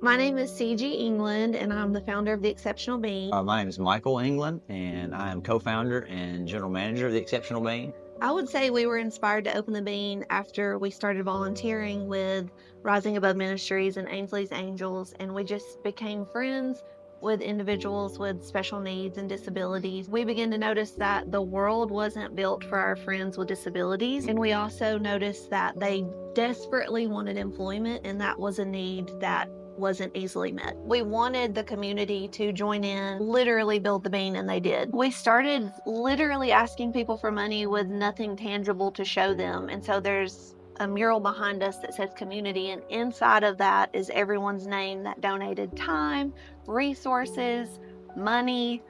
My name is Cigi England, and I'm the founder of The Exceptional Bean. My name is Michael England, and I am co-founder and general manager of the Exceptional Bean. I would say we were inspired to open the Bean after we started volunteering with Rising Above Ministries and Ainsley's Angels, and we just became friends with individuals with special needs and disabilities. We began to notice that the world wasn't built for our friends with disabilities, and we also noticed that they desperately wanted employment, and that was a need that wasn't easily met. We wanted the community to join in, literally build the Bean, and they did. We started literally asking people for money with nothing tangible to show them. And so there's a mural behind us that says community, and inside of that is everyone's name that donated time, resources, money,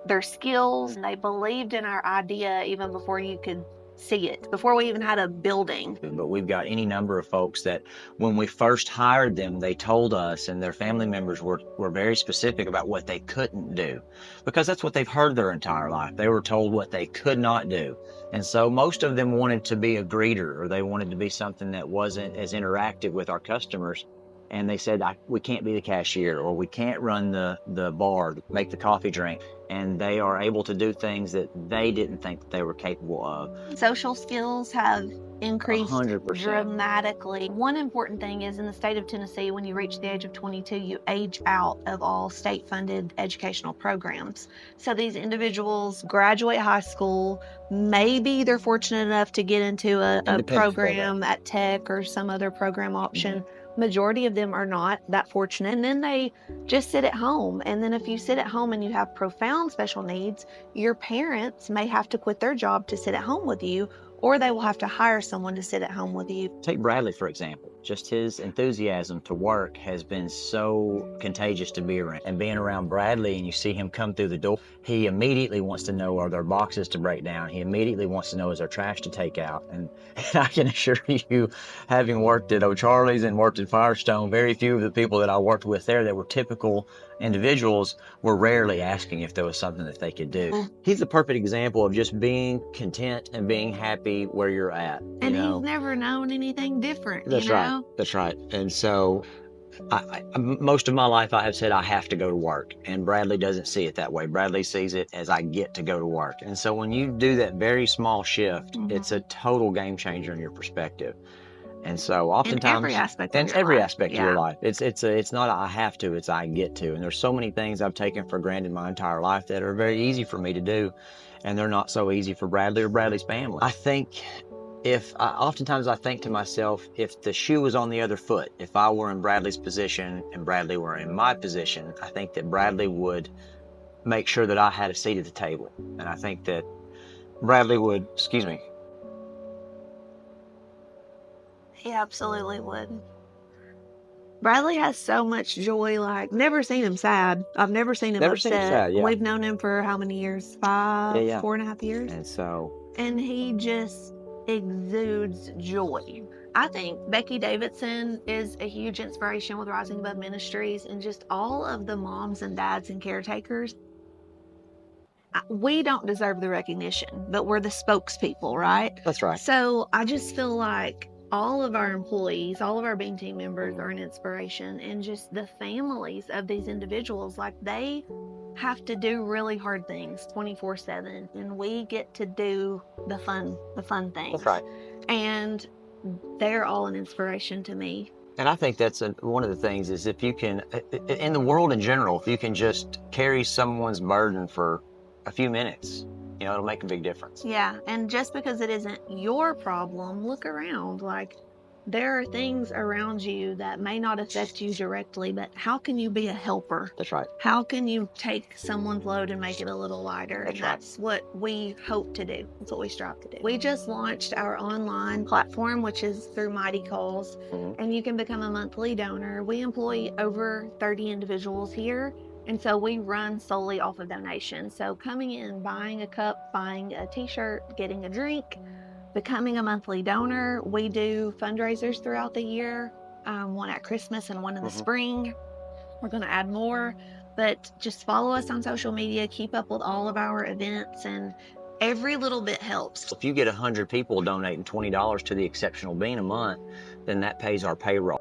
their skills. They believed in our idea even before you could see it, before we even had a building. But we've got any number of folks that when we first hired them, they told us, and their family members were very specific about what they couldn't do, because that's what they've heard their entire life. They were told what they could not do. And so most of them wanted to be a greeter, or they wanted to be something that wasn't as interactive with our customers. And they said, we can't be the cashier, or we can't run the bar, make the coffee drink. And they are able to do things that they didn't think that they were capable of. Social skills have increased 100%. dramatically. One important thing is in the state of Tennessee, when you reach the age of 22, you age out of all state-funded educational programs. So these individuals graduate high school, maybe they're fortunate enough to get into a program at Tech or some other program option. Mm-hmm. Majority of them are not that fortunate, and then they just sit at home. And then if you sit at home and you have profound special needs, your parents may have to quit their job to sit at home with you, or they will have to hire someone to sit at home with you. Take Bradley, for example. Just his enthusiasm to work has been so contagious to be around. And being around Bradley and you see him come through the door, he immediately wants to know, are there boxes to break down? He immediately wants to know, is there trash to take out? And I can assure you, having worked at O'Charlie's and worked at Firestone, very few of the people that I worked with there that were typical individuals were rarely asking if there was something that they could do. He's a perfect example of just being content and being happy where you're at. And he's never known anything different. That's right. That's right. And so most of my life I have said I have to go to work, and Bradley doesn't see it that way. Bradley sees it as I get to go to work. And so when you do that very small shift, it's a total game changer in your perspective. And so oftentimes in every aspect of your life, it's not I have to, it's I get to. And there's so many things I've taken for granted my entire life that are very easy for me to do, and they're not so easy for Bradley or Bradley's family. I think oftentimes I think to myself, if the shoe was on the other foot, if I were in Bradley's position and Bradley were in my position, I think that Bradley would make sure that I had a seat at the table. And I think that Bradley would, He absolutely would. Bradley has so much joy, like, never seen him sad. I've never seen him upset. We've known him for how many years? 4.5 years? And he just exudes joy. I think Becky Davidson is a huge inspiration with Rising Above Ministries, and just all of the moms and dads and caretakers. We don't deserve the recognition, but we're the spokespeople, right? That's right. So I just feel like all of our employees, all of our Bean team members are an inspiration, and just the families of these individuals, like, they have to do really hard things 24/7, and we get to do the fun things. That's right. And they're all an inspiration to me. And I think that's one of the things is, if you can, in the world in general, if you can just carry someone's burden for a few minutes, it'll make a big difference. Yeah, and just because it isn't your problem, look around. Like, there are things around you that may not affect you directly, but how can you be a helper? That's right. How can you take someone's load and make it a little lighter? That's and that's what we hope to do. That's what we strive to do. We just launched our online platform, which is through Mighty Calls, and you can become a monthly donor. We employ over 30 individuals here, and so we run solely off of donations. So coming in, buying a cup, buying a t-shirt, getting a drink, becoming a monthly donor. We do fundraisers throughout the year, one at Christmas and one in the spring. We're going to add more, but just follow us on social media, keep up with all of our events, and every little bit helps. If you get 100 people donating $20 to the Exceptional Bean a month, then that pays our payroll.